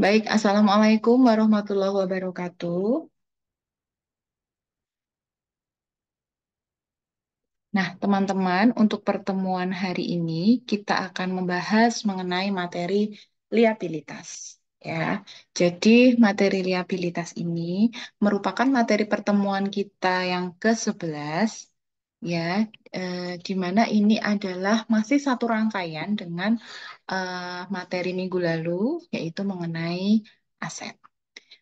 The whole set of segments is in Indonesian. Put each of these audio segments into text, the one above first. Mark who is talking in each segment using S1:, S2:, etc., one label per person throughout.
S1: Baik, Assalamualaikum warahmatullahi wabarakatuh. Nah, teman-teman, untuk pertemuan hari ini kita akan membahas mengenai materi liabilitas. Ya, jadi materi liabilitas ini merupakan materi pertemuan kita yang ke-11, ya, di mana ini adalah masih satu rangkaian dengan materi minggu lalu, yaitu mengenai aset.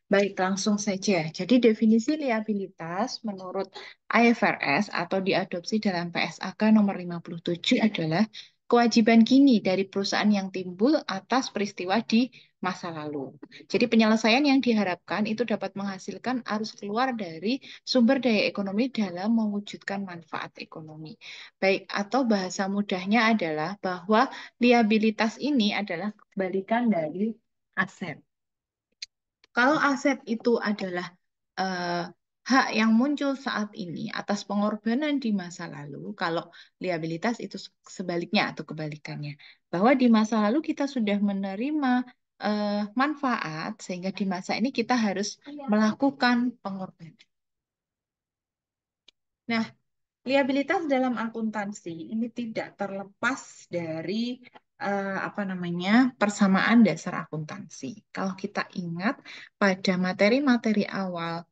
S1: Baik, langsung saja. Jadi definisi liabilitas menurut IFRS atau diadopsi dalam PSAK nomor 57 adalah kewajiban kini dari perusahaan yang timbul atas peristiwa di masa lalu. Jadi penyelesaian yang diharapkan itu dapat menghasilkan arus keluar dari sumber daya ekonomi dalam mewujudkan manfaat ekonomi. Baik, atau bahasa mudahnya adalah bahwa liabilitas ini adalah kebalikan dari aset. Kalau aset itu adalah eh, hak yang muncul saat ini atas pengorbanan di masa lalu, kalau liabilitas itu sebaliknya atau kebalikannya, bahwa di masa lalu kita sudah menerima manfaat sehingga di masa ini kita harus melakukan pengorbanan. Nah, liabilitas dalam akuntansi ini tidak terlepas dari apa namanya persamaan dasar akuntansi. Kalau kita ingat pada materi-materi awal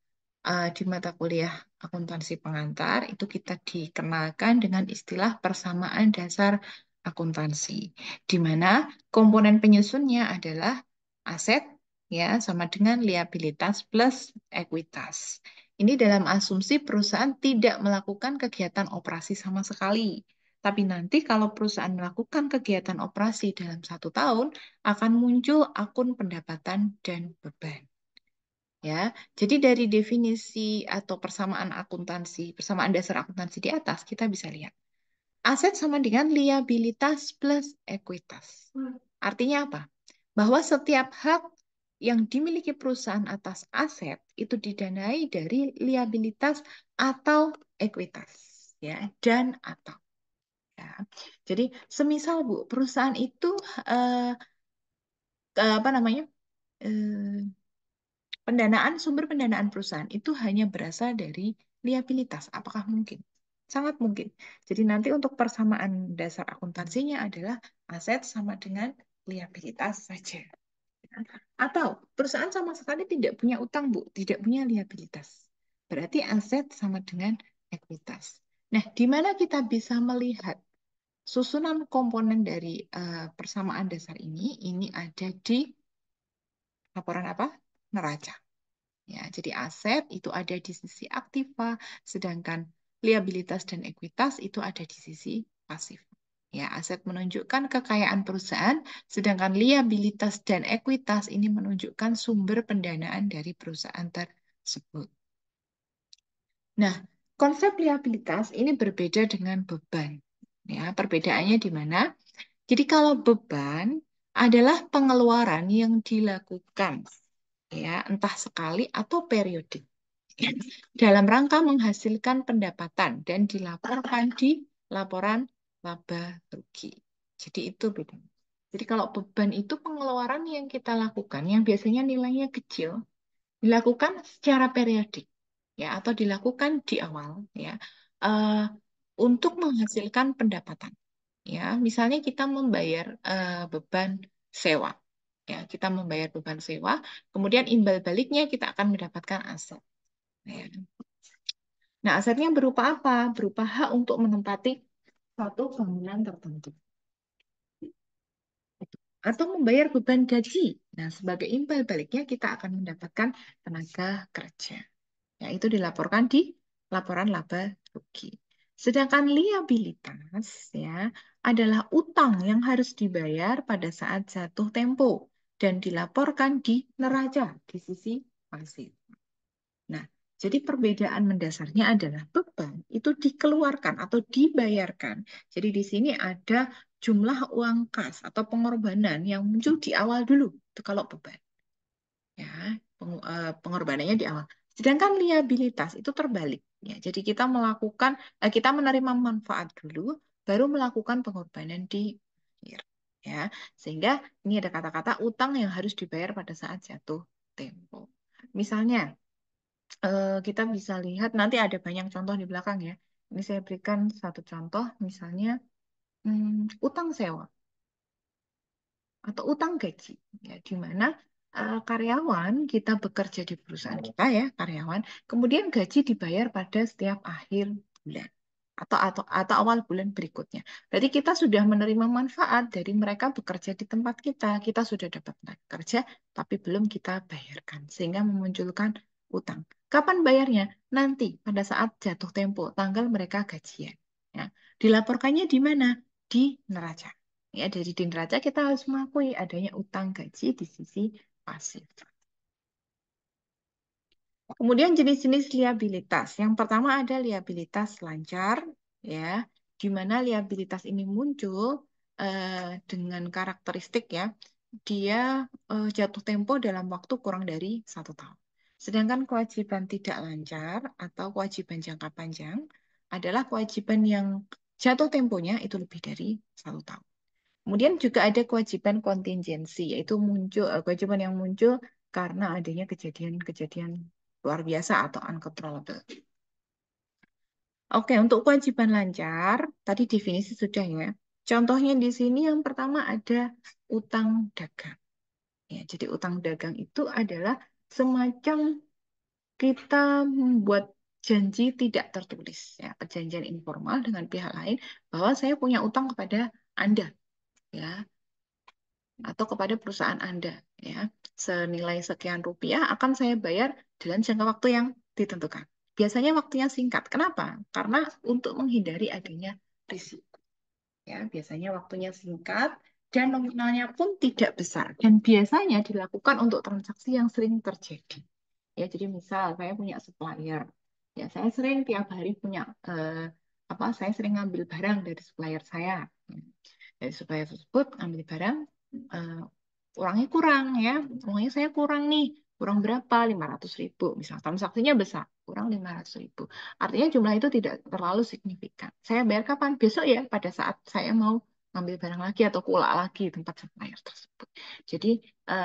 S1: di mata kuliah akuntansi pengantar itu kita dikenalkan dengan istilah persamaan dasar akuntansi, di mana komponen penyusunnya adalah aset ya sama dengan liabilitas plus ekuitas. Ini dalam asumsi perusahaan tidak melakukan kegiatan operasi sama sekali. Tapi nanti kalau perusahaan melakukan kegiatan operasi dalam 1 tahun, akan muncul akun pendapatan dan beban. Ya, jadi dari definisi atau persamaan akuntansi, persamaan dasar akuntansi di atas, kita bisa lihat. Aset sama dengan liabilitas plus ekuitas. Artinya apa? Bahwa setiap hak yang dimiliki perusahaan atas aset itu didanai dari liabilitas atau ekuitas. Ya, dan atau. Ya. Jadi, semisal Bu, perusahaan itu eh, apa namanya? eh, sumber pendanaan perusahaan itu hanya berasal dari liabilitas. Apakah mungkin? Sangat mungkin. Jadi nanti untuk persamaan dasar akuntansinya adalah aset sama dengan liabilitas saja. Atau perusahaan sama sekali tidak punya utang, Bu, tidak punya liabilitas. Berarti aset sama dengan ekuitas. Nah, di mana kita bisa melihat susunan komponen dari persamaan dasar ini? Ini ada di laporan apa? Neraca. Ya, jadi aset itu ada di sisi aktiva, sedangkan liabilitas dan ekuitas itu ada di sisi pasif. Ya, aset menunjukkan kekayaan perusahaan, sedangkan liabilitas dan ekuitas ini menunjukkan sumber pendanaan dari perusahaan tersebut. Nah, konsep liabilitas ini berbeda dengan beban. Ya, perbedaannya di mana? Jadi kalau beban adalah pengeluaran yang dilakukan ya entah sekali atau periodik dalam rangka menghasilkan pendapatan dan dilaporkan di laporan laba rugi. Jadi itu bedanya. Jadi kalau beban itu pengeluaran yang kita lakukan yang biasanya nilainya kecil dilakukan secara periodik ya atau dilakukan di awal ya eh, untuk menghasilkan pendapatan. Ya, misalnya kita membayar beban sewa. Ya, kita membayar beban sewa, kemudian imbal baliknya kita akan mendapatkan aset. Ya. Nah, asetnya berupa apa? Berupa hak untuk menempati suatu bangunan tertentu. Atau membayar beban gaji. Nah, sebagai imbal baliknya kita akan mendapatkan tenaga kerja. Ya, itu dilaporkan di laporan laba rugi. Sedangkan liabilitas ya adalah utang yang harus dibayar pada saat jatuh tempo dan dilaporkan di neraca di sisi pasif. Nah, jadi perbedaan mendasarnya adalah beban itu dikeluarkan atau dibayarkan. Jadi di sini ada jumlah uang kas atau pengorbanan yang muncul di awal dulu. Itu kalau beban. Ya, pengorbanannya di awal. Sedangkan liabilitas itu terbalik. Ya, jadi kita menerima manfaat dulu, baru melakukan pengorbanan di akhir. ya. Sehingga ini ada kata-kata utang yang harus dibayar pada saat jatuh tempo. Misalnya, kita bisa lihat nanti ada banyak contoh di belakang ya. Ini saya berikan satu contoh, misalnya utang sewa atau utang gaji, ya, di mana karyawan kita bekerja di perusahaan kita ya, karyawan, kemudian gaji dibayar pada setiap akhir bulan atau awal bulan berikutnya. Berarti kita sudah menerima manfaat dari mereka bekerja di tempat kita. Kita sudah dapat kerja, tapi belum kita bayarkan, sehingga memunculkan utang. Kapan bayarnya? Nanti pada saat jatuh tempo, tanggal mereka gajian. Ya. Dilaporkannya di mana? Di neraca. Ya, dari di neraca kita harus mengakui adanya utang gaji di sisi pasif. Kemudian jenis-jenis liabilitas. Yang pertama ada liabilitas lancar, ya, di mana liabilitas ini muncul dengan karakteristik ya, dia jatuh tempo dalam waktu kurang dari 1 tahun. Sedangkan kewajiban tidak lancar atau kewajiban jangka panjang adalah kewajiban yang jatuh temponya itu lebih dari 1 tahun. Kemudian juga ada kewajiban kontingensi, yaitu kewajiban yang muncul karena adanya kejadian-kejadian luar biasa atau uncontrollable. Oke, untuk kewajiban lancar, tadi definisi sudah ya. Contohnya di sini yang pertama ada utang dagang. Ya, jadi utang dagang itu adalah semacam kita membuat janji tidak tertulis, ya, perjanjian informal dengan pihak lain bahwa saya punya utang kepada Anda, ya, atau kepada perusahaan Anda, ya, senilai sekian rupiah akan saya bayar dalam jangka waktu yang ditentukan. Biasanya waktunya singkat. Kenapa? Karena untuk menghindari adanya risiko. Ya, biasanya waktunya singkat dan nominalnya pun tidak besar. Dan biasanya dilakukan untuk transaksi yang sering terjadi. Ya, jadi misal saya punya supplier. Ya, saya sering tiap hari punya saya sering ngambil barang dari supplier saya. Dari supplier tersebut ambil barang, eh, uangnya kurang ya, uangnya saya kurang nih, kurang berapa? 500.000. Misal transaksinya besar, kurang 500.000. Artinya jumlah itu tidak terlalu signifikan. Saya bayar kapan? Besok ya, pada saat saya mau ngambil barang lagi atau kulak lagi di tempat supplier tersebut. Jadi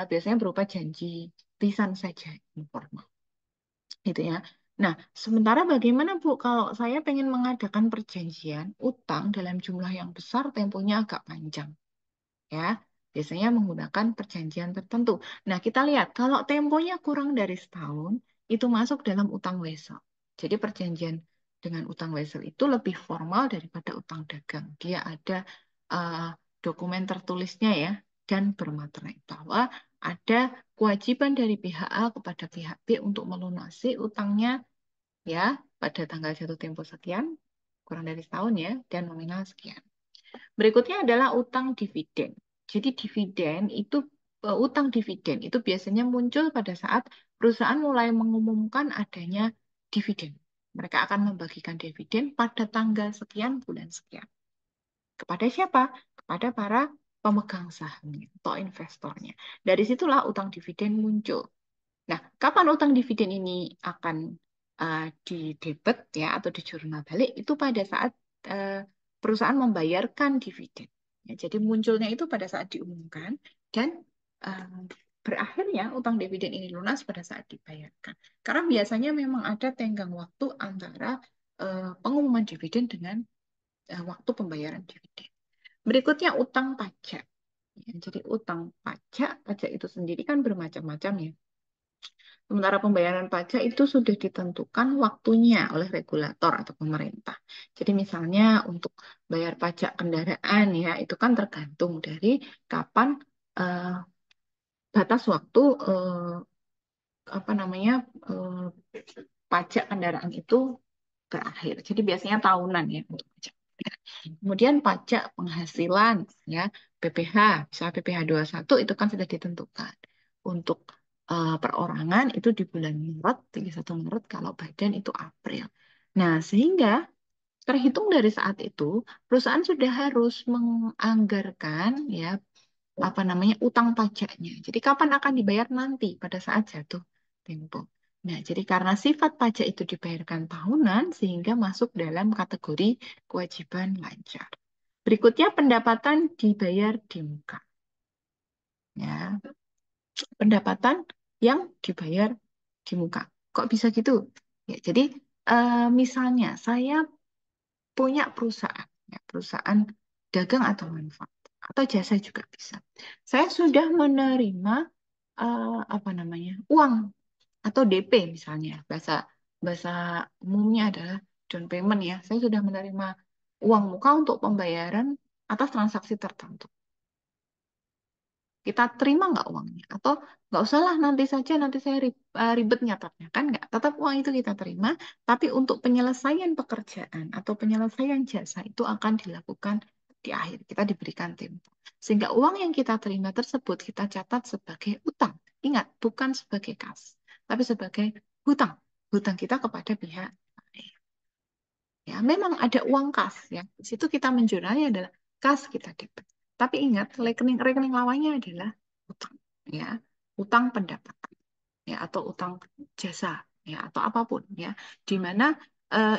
S1: biasanya berupa janji lisan saja, informal. Gitu ya. Nah, sementara bagaimana Bu kalau saya pengen mengadakan perjanjian utang dalam jumlah yang besar, temponya agak panjang, ya. Biasanya menggunakan perjanjian tertentu. Nah, kita lihat kalau temponya kurang dari setahun, itu masuk dalam utang wesel. Jadi perjanjian dengan utang wesel itu lebih formal daripada utang dagang. Dia ada uh, dokumen tertulisnya ya, dan bermaterai bahwa ada kewajiban dari pihak A kepada pihak B untuk melunasi utangnya ya pada tanggal jatuh tempo sekian, kurang dari setahun ya, dan nominal sekian. Berikutnya adalah utang dividen. Jadi utang dividen itu biasanya muncul pada saat perusahaan mulai mengumumkan adanya dividen. Mereka akan membagikan dividen pada tanggal sekian bulan sekian. Kepada siapa? Kepada para pemegang sahamnya atau investornya. Dari situlah utang dividen muncul. Nah, kapan utang dividen ini akan didebet ya atau dijurnal balik itu pada saat uh, perusahaan membayarkan dividen. Ya, jadi munculnya itu pada saat diumumkan dan uh, berakhirnya utang dividen ini lunas pada saat dibayarkan. Karena biasanya memang ada tenggang waktu antara pengumuman dividen dengan waktu pembayaran dividen. Berikutnya utang pajak. Ya, jadi pajak itu sendiri kan bermacam-macam ya. Sementara pembayaran pajak itu sudah ditentukan waktunya oleh regulator atau pemerintah. Jadi misalnya untuk bayar pajak kendaraan ya, itu kan tergantung dari kapan eh, batas waktu apa namanya eh, pajak kendaraan itu berakhir. Jadi biasanya tahunan ya untuk pajak. Kemudian pajak penghasilan ya, PPh, misalnya PPh satu itu kan sudah ditentukan. Untuk perorangan itu di bulan Maret, 31 Maret, kalau badan itu April. Nah, sehingga terhitung dari saat itu, perusahaan sudah harus menganggarkan ya apa namanya utang pajaknya. Jadi kapan akan dibayar nanti pada saat jatuh tempo. Nah, jadi karena sifat pajak itu dibayarkan tahunan sehingga masuk dalam kategori kewajiban lancar. Berikutnya pendapatan dibayar di muka. Ya, pendapatan yang dibayar di muka. Kok bisa gitu? Ya, jadi misalnya saya punya perusahaan, ya, perusahaan dagang atau manfaat atau jasa juga bisa. Saya sudah menerima apa namanya uang atau DP misalnya bahasa bahasa umumnya adalah down payment ya. Saya sudah menerima uang muka untuk pembayaran atas transaksi tertentu. Kita terima nggak uangnya? Atau nggak usahlah nanti saja, nanti saya ribet nyatatnya. Kan nggak, tetap uang itu kita terima, tapi untuk penyelesaian pekerjaan atau penyelesaian jasa itu akan dilakukan di akhir. Kita diberikan tempo. Sehingga uang yang kita terima tersebut kita catat sebagai utang. Ingat, bukan sebagai kas, tapi sebagai hutang. Hutang kita kepada pihak lain. Ya, memang ada uang kas ya. Di situ kita menjurnalnya adalah kas kita debit. Tapi ingat, rekening rekening lawannya adalah utang ya, utang pendapatan ya atau utang jasa ya atau apapun ya. Di mana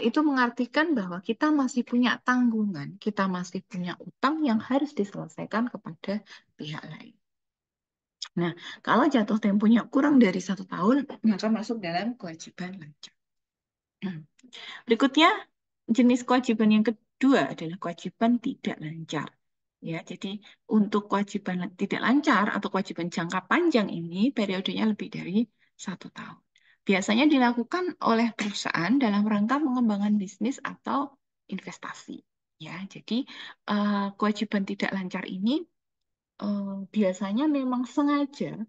S1: itu mengartikan bahwa kita masih punya tanggungan, kita masih punya utang yang harus diselesaikan kepada pihak lain. Nah, kalau jatuh temponya kurang dari 1 tahun, maka masuk dalam kewajiban lancar. Berikutnya, jenis kewajiban yang kedua adalah kewajiban tidak lancar. Ya, jadi untuk kewajiban tidak lancar atau kewajiban jangka panjang ini periodenya lebih dari 1 tahun. Biasanya dilakukan oleh perusahaan dalam rangka mengembangkan bisnis atau investasi. Ya, jadi kewajiban tidak lancar ini biasanya memang sengaja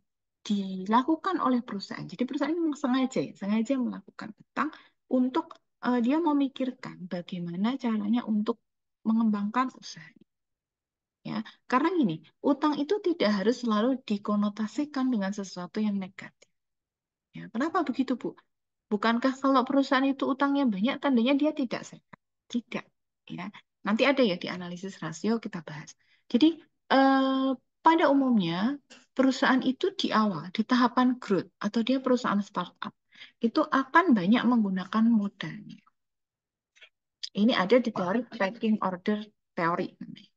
S1: dilakukan oleh perusahaan. Jadi perusahaan memang sengaja ya, sengaja melakukan utang untuk dia memikirkan bagaimana caranya untuk mengembangkan usahanya. Ya, karena gini, utang itu tidak harus selalu dikonotasikan dengan sesuatu yang negatif. Ya, kenapa begitu, Bu? Bukankah kalau perusahaan itu utangnya banyak, tandanya dia tidak sehat? Tidak, ya. Nanti ada ya di analisis rasio kita bahas. Jadi pada umumnya perusahaan itu di awal, di tahapan growth atau dia perusahaan startup, itu akan banyak menggunakan modalnya. Ini ada di teori packing order teori.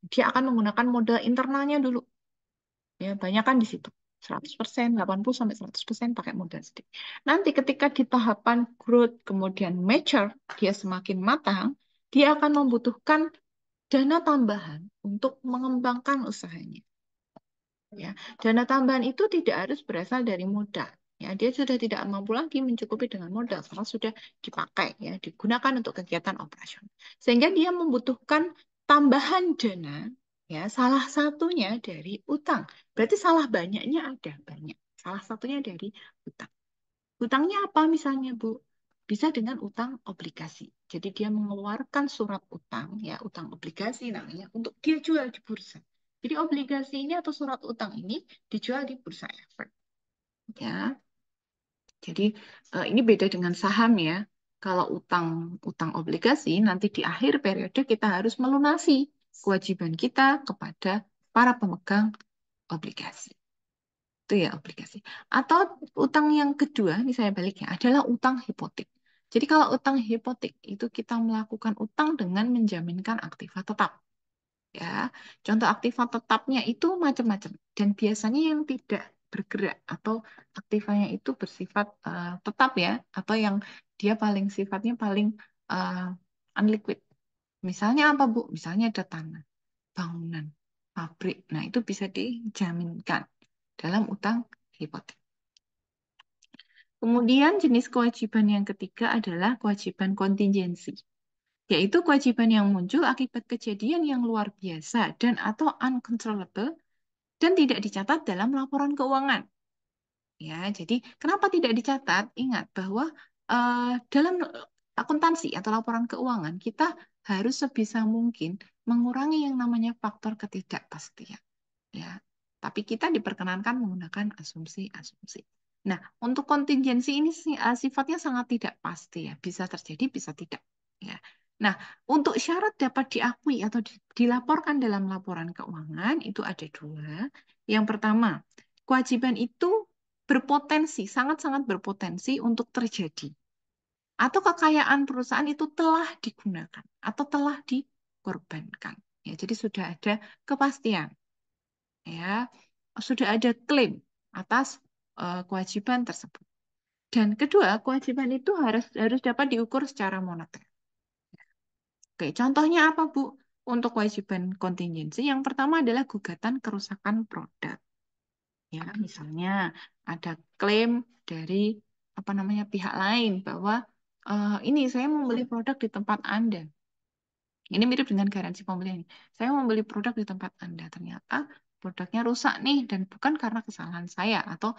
S1: Dia akan menggunakan modal internalnya dulu. Ya, banyak kan di situ. 100%, 80 sampai 100% pakai modal sedikit. Nanti ketika di tahapan growth kemudian mature, dia semakin matang, dia akan membutuhkan dana tambahan untuk mengembangkan usahanya. Ya, dana tambahan itu tidak harus berasal dari modal. Ya, dia sudah tidak mampu lagi mencukupi dengan modal karena sudah dipakai ya, digunakan untuk kegiatan operasional. Sehingga dia membutuhkan tambahan dana ya, salah satunya dari utang. Berarti salah banyaknya ada banyak. Salah satunya dari utang. Utangnya apa misalnya, Bu? Bisa dengan utang obligasi. Jadi dia mengeluarkan surat utang, ya utang obligasi namanya, untuk dia jual di bursa. Jadi obligasi ini atau surat utang ini dijual di bursa efek. Ya, jadi ini beda dengan saham ya. Kalau utang utang obligasi nanti di akhir periode kita harus melunasi kewajiban kita kepada para pemegang obligasi. Itu ya obligasi. Atau utang yang kedua, ini saya baliknya, adalah utang hipotek. Jadi kalau utang hipotek itu kita melakukan utang dengan menjaminkan aktiva tetap. Ya, contoh aktiva tetapnya itu macam-macam dan biasanya yang tidak bergerak atau aktivanya itu bersifat tetap ya, atau yang dia paling sifatnya paling unliquid. Misalnya apa Bu? Misalnya ada tanah, bangunan, pabrik. Nah, itu bisa dijaminkan dalam utang hipotek. Kemudian jenis kewajiban yang ketiga adalah kewajiban kontingensi, yaitu kewajiban yang muncul akibat kejadian yang luar biasa dan atau uncontrollable dan tidak dicatat dalam laporan keuangan. Ya, jadi kenapa tidak dicatat? Ingat bahwa dalam akuntansi atau laporan keuangan kita harus sebisa mungkin mengurangi yang namanya faktor ketidakpastian. Ya, tapi kita diperkenankan menggunakan asumsi-asumsi. Nah, untuk kontingensi ini sifatnya sangat tidak pasti ya, bisa terjadi, bisa tidak. Ya. Nah, untuk syarat dapat diakui atau dilaporkan dalam laporan keuangan itu ada dua. Yang pertama, kewajiban itu berpotensi, sangat-sangat berpotensi untuk terjadi. Atau kekayaan perusahaan itu telah digunakan atau telah dikorbankan. Ya, jadi sudah ada kepastian, ya, sudah ada klaim atas kewajiban tersebut. Dan kedua, kewajiban itu harus harus dapat diukur secara moneter. Oke, contohnya apa, Bu? Untuk kewajiban kontingensi, yang pertama adalah gugatan kerusakan produk. Ya, misalnya ada klaim dari apa namanya pihak lain bahwa ini saya membeli produk di tempat Anda. Ini mirip dengan garansi pembelian. Saya membeli produk di tempat Anda. Ternyata produknya rusak nih dan bukan karena kesalahan saya atau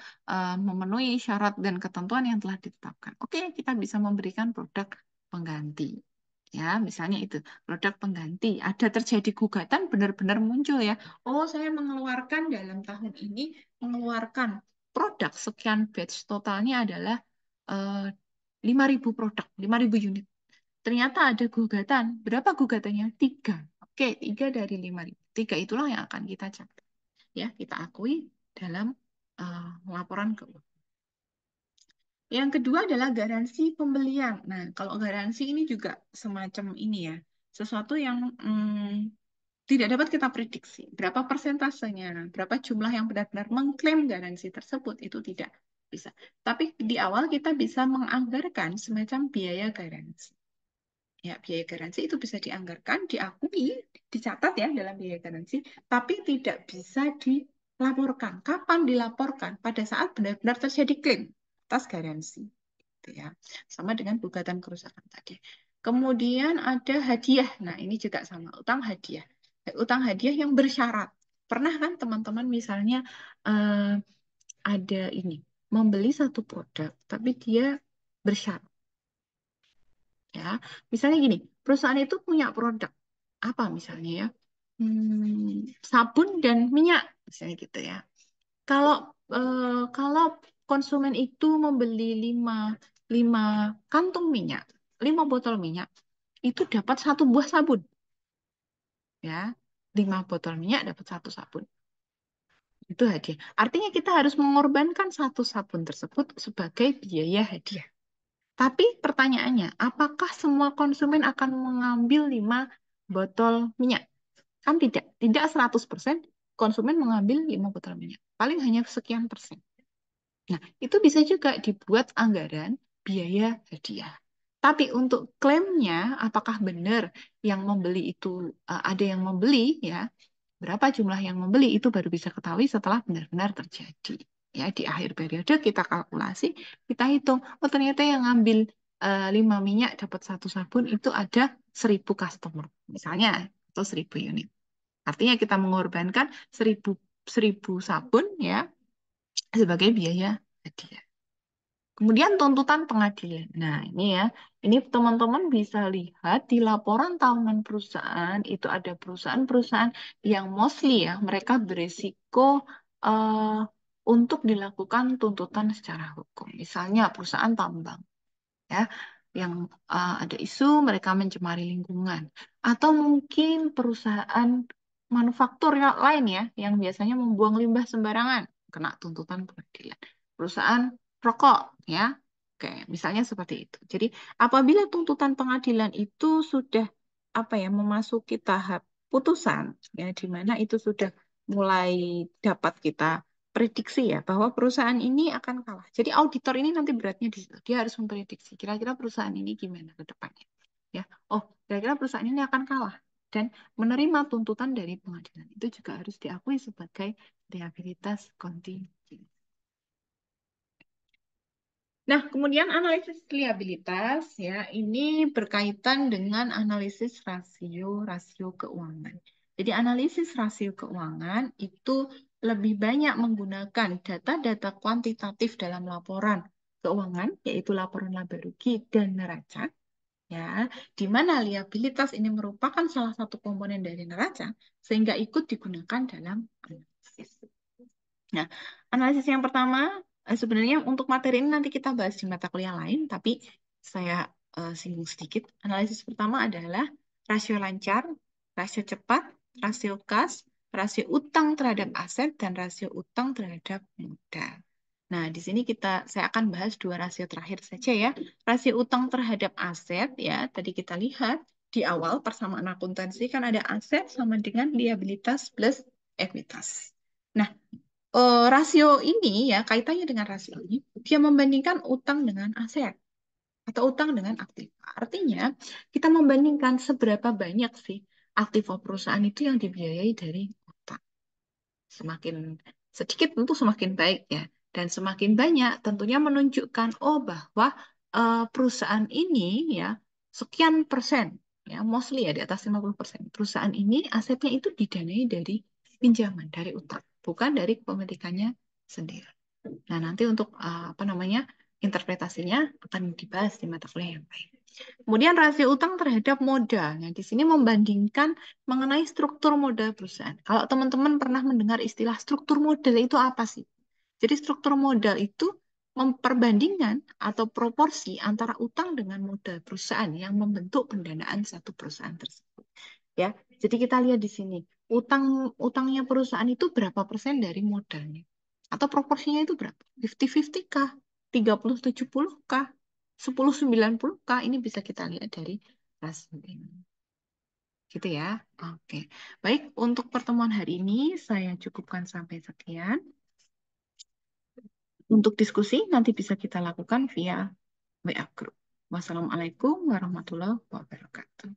S1: memenuhi syarat dan ketentuan yang telah ditetapkan. Oke, kita bisa memberikan produk pengganti. Ya, misalnya itu produk pengganti. Ada terjadi gugatan benar-benar muncul ya. Oh, saya mengeluarkan dalam tahun ini mengeluarkan produk sekian batch totalnya adalah eh, 5.000 produk, 5.000 unit. Ternyata ada gugatan. Berapa gugatannya? Tiga. Oke, tiga dari 5.000. Tiga itulah yang akan kita catat. Ya, kita akui dalam laporan keuangan. Yang kedua adalah garansi pembelian. Nah, kalau garansi ini juga semacam ini ya, sesuatu yang tidak dapat kita prediksi. Berapa persentasenya, berapa jumlah yang benar-benar mengklaim garansi tersebut, itu tidak bisa. Tapi di awal kita bisa menganggarkan semacam biaya garansi. Ya, biaya garansi itu bisa dianggarkan, diakui, dicatat ya dalam biaya garansi, tapi tidak bisa dilaporkan. Kapan dilaporkan? Pada saat benar-benar terjadi klaim atas garansi. Gitu ya. Sama dengan gugatan kerusakan tadi. Kemudian ada hadiah. Nah, ini juga sama, utang hadiah. Utang hadiah yang bersyarat. Pernah kan teman-teman misalnya eh, ada ini, membeli satu produk, tapi dia bersyarat. Ya, misalnya gini, perusahaan itu punya produk apa misalnya ya, sabun dan minyak, misalnya gitu ya. Kalau kalau konsumen itu membeli lima kantung minyak, 5 botol minyak, itu dapat 1 buah sabun, ya. 5 botol minyak dapat 1 sabun. Itu hadiah. Artinya kita harus mengorbankan 1 sabun tersebut sebagai biaya hadiah. Tapi pertanyaannya, apakah semua konsumen akan mengambil 5 botol minyak? Kan tidak. Tidak 100% konsumen mengambil 5 botol minyak. Paling hanya sekian persen. Nah, itu bisa juga dibuat anggaran biaya hadiah. Tapi untuk klaimnya, apakah benar yang membeli itu, ada yang membeli, ya, berapa jumlah yang membeli itu baru bisa ketahui setelah benar-benar terjadi. Ya, di akhir periode kita kalkulasi, kita hitung, oh ternyata yang ngambil 5 minyak dapat 1 sabun itu ada 1.000 customer, misalnya, atau 1.000 unit. Artinya kita mengorbankan 1.000 sabun ya sebagai biaya hadiah. Kemudian tuntutan pengadilan. Nah, ini ya, ini teman-teman bisa lihat di laporan tahunan perusahaan, itu ada perusahaan-perusahaan yang mostly ya, mereka berisiko eh, untuk dilakukan tuntutan secara hukum. Misalnya perusahaan tambang, ya, yang ada isu mereka mencemari lingkungan. Atau mungkin perusahaan manufaktur yang lain ya, yang biasanya membuang limbah sembarangan, kena tuntutan pengadilan. Perusahaan rokok, ya. Oke, misalnya seperti itu. Jadi, apabila tuntutan pengadilan itu sudah apa ya memasuki tahap putusan, ya, di mana itu sudah mulai dapat kita prediksi ya bahwa perusahaan ini akan kalah. Jadi auditor ini nanti beratnya di situ. Dia harus memprediksi kira-kira perusahaan ini gimana ke depannya. Ya, oh, kira-kira perusahaan ini akan kalah dan menerima tuntutan dari pengadilan. Itu juga harus diakui sebagai liabilitas kontingent. Nah, kemudian analisis liabilitas ya, ini berkaitan dengan analisis rasio-rasio keuangan. Jadi analisis rasio keuangan itu lebih banyak menggunakan data-data kuantitatif dalam laporan keuangan, yaitu laporan laba rugi dan neraca, ya, di mana liabilitas ini merupakan salah satu komponen dari neraca, sehingga ikut digunakan dalam analisis. Nah, analisis yang pertama, sebenarnya untuk materi ini nanti kita bahas di mata kuliah lain, tapi saya singgung sedikit. Analisis pertama adalah rasio lancar, rasio cepat, rasio kas, rasio utang terhadap aset, dan rasio utang terhadap modal. Nah, di sini saya akan bahas 2 rasio terakhir saja ya. Rasio utang terhadap aset, ya, tadi kita lihat di awal persamaan akuntansi kan ada aset sama dengan liabilitas plus ekuitas. Nah, rasio ini ya kaitannya dengan rasio ini, dia membandingkan utang dengan aset atau utang dengan aktiva. Artinya, kita membandingkan seberapa banyak sih aktiva perusahaan itu yang dibiayai dari utang. Semakin sedikit tentu semakin baik ya. Dan semakin banyak tentunya menunjukkan oh bahwa perusahaan ini ya sekian persen ya mostly ya di atas 50%. Perusahaan ini asetnya itu didanai dari pinjaman, dari utang, bukan dari kepemilikannya sendiri. Nah, nanti untuk apa namanya interpretasinya akan dibahas di mata kuliah yang lain. Kemudian rasio utang terhadap modal. Nah, di sini membandingkan mengenai struktur modal perusahaan. Kalau teman-teman pernah mendengar istilah struktur modal itu apa sih? Jadi struktur modal itu memperbandingkan atau proporsi antara utang dengan modal perusahaan yang membentuk pendanaan satu perusahaan tersebut. Ya, jadi kita lihat di sini utangnya perusahaan itu berapa persen dari modalnya? Atau proporsinya itu berapa? 50-50 kah? 30-70 kah? 10-90 kah? Ini bisa kita lihat dari rasio ini. Gitu ya. Oke. Baik, untuk pertemuan hari ini saya cukupkan sampai sekian. Untuk diskusi nanti bisa kita lakukan via WA Group. Wassalamualaikum warahmatullahi wabarakatuh.